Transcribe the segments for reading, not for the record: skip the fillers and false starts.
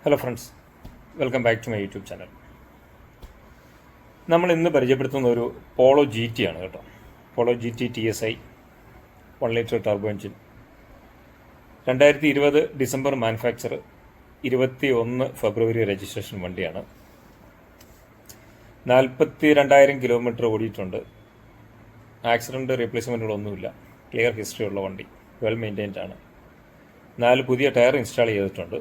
Hello friends, welcome back to my YouTube channel. നമ്മൾ ഇന്ന് പരിചയപ്പെടുത്തുന്ന ഒരു പോളോ ജി ടി ആണ് കേട്ടോ. Polo G T TSI 1 litre turbo engine, 2020 December manufacture, 21 February registration വണ്ടിയാണ്. 42,000 kilometre ഓടിയിട്ടുണ്ട്. ആക്സിഡൻറ്റ് റീപ്ലേസ്മെൻറ്റുകളൊന്നുമില്ല. ക്ലിയർ ഹിസ്റ്ററി ഉള്ള വണ്ടി, വെൽ മെയിൻറ്റൈൻഡ് ആണ്. 4 പുതിയ ടയർ ഇൻസ്റ്റാൾ ചെയ്തിട്ടുണ്ട്.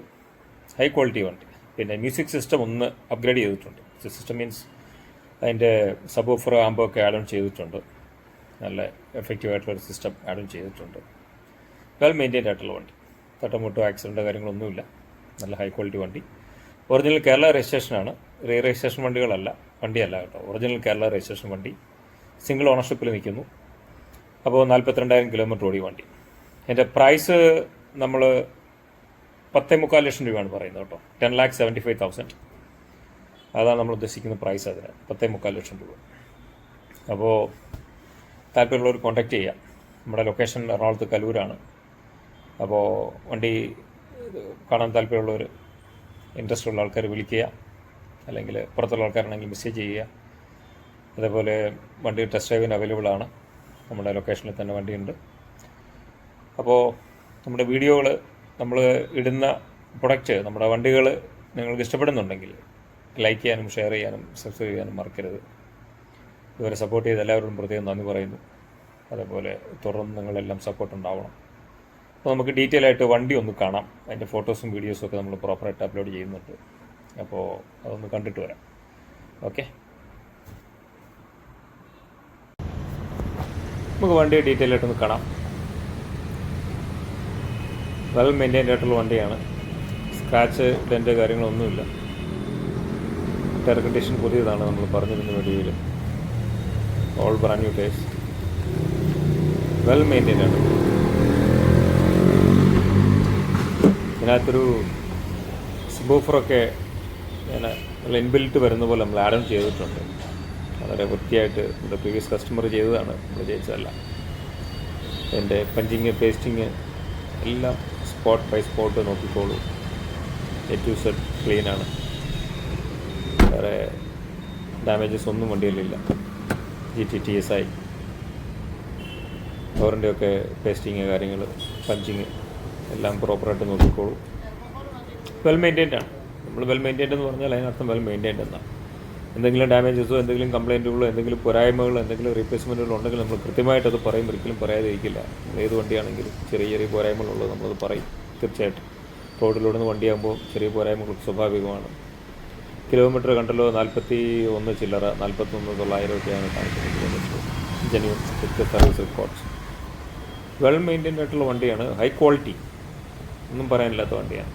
ഹൈ ക്വാളിറ്റി വണ്ടി. പിന്നെ മ്യൂസിക് സിസ്റ്റം ഒന്ന് അപ്ഗ്രേഡ് ചെയ്തിട്ടുണ്ട്. സിസ്റ്റം മീൻസ് അതിൻ്റെ സബ് ഓഫർ ആകുമ്പോൾ ഒക്കെ ആഡ് ഓൺ ചെയ്തിട്ടുണ്ട്. നല്ല എഫക്റ്റീവായിട്ടുള്ളൊരു സിസ്റ്റം ആഡ് ഓൺ ചെയ്തിട്ടുണ്ട്. വെൽ മെയിൻറ്റൈൻഡ് ആയിട്ടുള്ള വണ്ടി. തട്ടമുട്ടോ ആക്സിഡൻറ്റോ കാര്യങ്ങളൊന്നുമില്ല. നല്ല ഹൈ ക്വാളിറ്റി വണ്ടി. ഒറിജിനൽ കേരള രജിസ്ട്രേഷനാണ്. രജിസ്ട്രേഷൻ വണ്ടിയല്ല കേട്ടോ. ഒറിജിനൽ കേരള രജിസ്ട്രേഷൻ വണ്ടി. സിംഗിൾ ഓണർഷിപ്പിൽ നിൽക്കുന്നു. അപ്പോൾ 42,000 കിലോമീറ്റർ ഓടിയ വണ്ടി. എൻ്റെ പ്രൈസ് നമ്മൾ 10.25 ലക്ഷം രൂപയാണ് പറയുന്നത് കേട്ടോ. 10,75,000 അതാണ് നമ്മൾ ഉദ്ദേശിക്കുന്ന പ്രൈസ്. അതിന് 10.25 ലക്ഷം രൂപ. അപ്പോൾ താല്പര്യമുള്ളവർ കോൺടാക്റ്റ് ചെയ്യാം. നമ്മുടെ ലൊക്കേഷൻ എറണാകുളത്ത് കലൂരാണ്. അപ്പോൾ വണ്ടി കാണാൻ താല്പര്യമുള്ളവർ, ഇൻട്രസ്റ്റ് ഉള്ള ആൾക്കാർ വിളിക്കുക, അല്ലെങ്കിൽ പുറത്തുള്ള ആൾക്കാരാണെങ്കിൽ മെസ്സേജ് ചെയ്യുക. അതേപോലെ വണ്ടി ടെസ്റ്റ് ഡ്രൈവിന് അവൈലബിൾ ആണ്. നമ്മുടെ ലൊക്കേഷനിൽ തന്നെ വണ്ടിയുണ്ട്. അപ്പോൾ നമ്മുടെ വീഡിയോകൾ, നമ്മൾ ഇടുന്ന പ്രൊഡക്റ്റ്, നമ്മുടെ വണ്ടികൾ നിങ്ങൾക്ക് ഇഷ്ടപ്പെടുന്നുണ്ടെങ്കിൽ ലൈക്ക് ചെയ്യാനും ഷെയർ ചെയ്യാനും സബ്സ്ക്രൈബ് ചെയ്യാനും മറക്കരുത്. ഇതുവരെ സപ്പോർട്ട് ചെയ്ത് എല്ലാവരോടും പ്രത്യേകം നന്ദി പറയുന്നു. അതേപോലെ തുടർന്ന് നിങ്ങളെല്ലാം സപ്പോർട്ട് ഉണ്ടാവണം. അപ്പോൾ നമുക്ക് ഡീറ്റെയിൽ ആയിട്ട് വണ്ടി ഒന്ന് കാണാം. അതിൻ്റെ ഫോട്ടോസും വീഡിയോസും ഒക്കെ നമ്മൾ പ്രോപ്പറായിട്ട് അപ്ലോഡ് ചെയ്യുന്നുണ്ട്. അപ്പോൾ അതൊന്ന് കണ്ടിട്ട് വരാം. ഓക്കെ, നമുക്ക് വണ്ടി ഡീറ്റെയിൽ ആയിട്ടൊന്ന് കാണാം. വെൽ മെയിൻറ്റൈൻഡ് ആയിട്ടുള്ള വണ്ടിയാണ്. സ്ക്രാച്ച് ഡെൻ്റ് കാര്യങ്ങളൊന്നുമില്ല. ടയർ കണ്ടീഷൻ പുതിയതാണ്. നമ്മൾ പറഞ്ഞിരുന്ന വീഡിയോയിൽ all brand new tyres. Well maintained ആണ്. ഇതിനകത്തൊരു സബ്വൂഫറൊക്കെ നല്ല ഇൻബിൽറ്റ് വരുന്ന പോലെ നമ്മൾ ആഡ് ഓൺ ചെയ്തിട്ടുണ്ട്. വളരെ വൃത്തിയായിട്ട് നമ്മുടെ പ്രീവിയസ് കസ്റ്റമർ ചെയ്തതാണ്, നമ്മൾ ചെയ്യിച്ചതല്ല. എൻ്റെ പഞ്ചിങ്, പേസ്റ്റിങ് എല്ലാം സ്പോട്ട് ബൈ സ്പോട്ട് നോക്കിക്കോളൂ. A to Z ക്ലീനാണ്. വേറെ ഡാമേജസ് ഒന്നും വണ്ടിയിലില്ല. GT TSI അവറിൻ്റെയൊക്കെ പേസ്റ്റിങ് കാര്യങ്ങൾ, പഞ്ചിങ് എല്ലാം പ്രോപ്പറായിട്ട് നോക്കിക്കോളൂ. വെൽ മെയിൻറ്റൈൻഡ് ആണ്. നമ്മൾ വെൽ മെയിൻറ്റൈൻഡ് എന്ന് പറഞ്ഞാൽ അതിനർത്ഥം വെൽ മെയിൻറ്റൈൻഡ് എന്നാണ്. എന്തെങ്കിലും ഡാമേജസോ എന്തെങ്കിലും കംപ്ലയിൻറ്റുകളോ എന്തെങ്കിലും പോരായ്മകളോ എന്തെങ്കിലും റീപ്ലേസ്മെൻറ്റുകളോ ഉണ്ടെങ്കിൽ നമ്മൾ കൃത്യമായിട്ടത് പറയും. ഒരിക്കലും പറയാതിരിക്കില്ല. ഏത് വണ്ടിയാണെങ്കിലും ചെറിയ ചെറിയ പോരായ്മകളുള്ളത് നമ്മളത് പറയും. തീർച്ചയായിട്ടും റോഡിലോടുന്ന വണ്ടിയാകുമ്പോൾ ചെറിയ പോരായ്മകൾ സ്വാഭാവികമാണ്. കിലോമീറ്റർ കണ്ടല്ലോ, 41 ചില്ലറ, 41,900 ഒക്കെയാണ് കാണിക്കുന്നത് കിലോമീറ്റർ. ജെന്യൂൻ വിത്ത് സർവീസ് റെക്കോർഡ്സ്. വെൽ മെയിൻറ്റൈൻഡ് ആയിട്ടുള്ള വണ്ടിയാണ്. ഹൈ ക്വാളിറ്റി, ഒന്നും പറയാനില്ലാത്ത വണ്ടിയാണ്.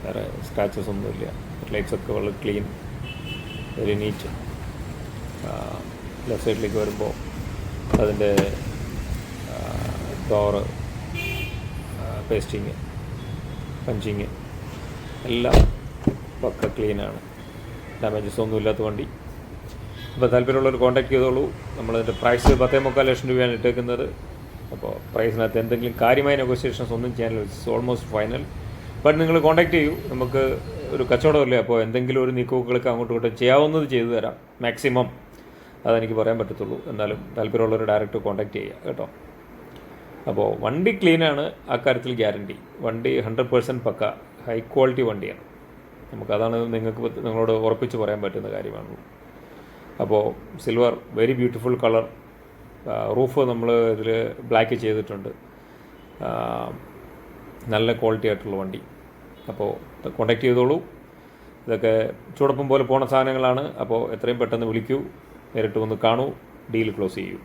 വേറെ സ്ക്രാച്ചസ് ഒന്നുമില്ല. ലൈറ്റ്സൊക്കെ വളരെ ക്ലീൻ, വെരി നീറ്റ്. ലെഫ്റ്റ് സൈഡിലേക്ക് വരുമ്പോൾ അതിൻ്റെ ഡോറ്, പേസ്റ്റിങ്, പഞ്ചിങ് എല്ലാം പക്ക ക്ലീനാണ്. ഡാമേജസ് ഒന്നും ഇല്ലാത്ത വണ്ടി. അപ്പോൾ താല്പര്യമുള്ളവർ കോൺടാക്ട് ചെയ്തോളൂ. നമ്മളതിൻ്റെ പ്രൈസ് 10.25 ലക്ഷം രൂപയാണ് ഇട്ടേക്കുന്നത്. അപ്പോൾ പ്രൈസിനകത്ത് എന്തെങ്കിലും കാര്യമായ നെഗോസിയേഷൻസ് ഒന്നും ചെയ്യാനില്ല. It's almost final. ബട്ട് നിങ്ങൾ കോൺടാക്ട് ചെയ്യൂ. നമുക്ക് ഒരു കച്ചവടമല്ലേ. അപ്പോൾ എന്തെങ്കിലും ഒരു നീക്കുപോക്കുകളൊക്കെ അങ്ങോട്ടും ഇങ്ങോട്ടും ചെയ്യാവുന്നത് ചെയ്തു തരാം. മാക്സിമം അതെനിക്ക് പറയാൻ പറ്റത്തുള്ളൂ. എന്നാലും താല്പര്യമുള്ളവർ ഡയറക്റ്റ് കോൺടാക്ട് ചെയ്യുക കേട്ടോ. അപ്പോൾ വണ്ടി ക്ലീനാണ്, ആ കാര്യത്തിൽ ഗ്യാരണ്ടി. വണ്ടി 100% പക്ക ഹൈ ക്വാളിറ്റി വണ്ടിയാണ്. നമുക്കതാണ് നിങ്ങളോട് ഉറപ്പിച്ച് പറയാൻ പറ്റുന്ന കാര്യമാണ്. അപ്പോൾ silver, very beautiful colour. Roof നമ്മൾ ഇതിൽ ബ്ലാക്ക് ചെയ്തിട്ടുണ്ട്. നല്ല ക്വാളിറ്റി ആയിട്ടുള്ള വണ്ടി. അപ്പോൾ കോൺടാക്ട് ചെയ്തോളൂ. ഇതൊക്കെ ചൂടപ്പം പോലെ പോണ സാധനങ്ങളാണ്. അപ്പോൾ എത്രയും പെട്ടെന്ന് വിളിക്കൂ, നേരിട്ട് വന്ന് കാണൂ, ഡീൽ ക്ലോസ് ചെയ്യൂ.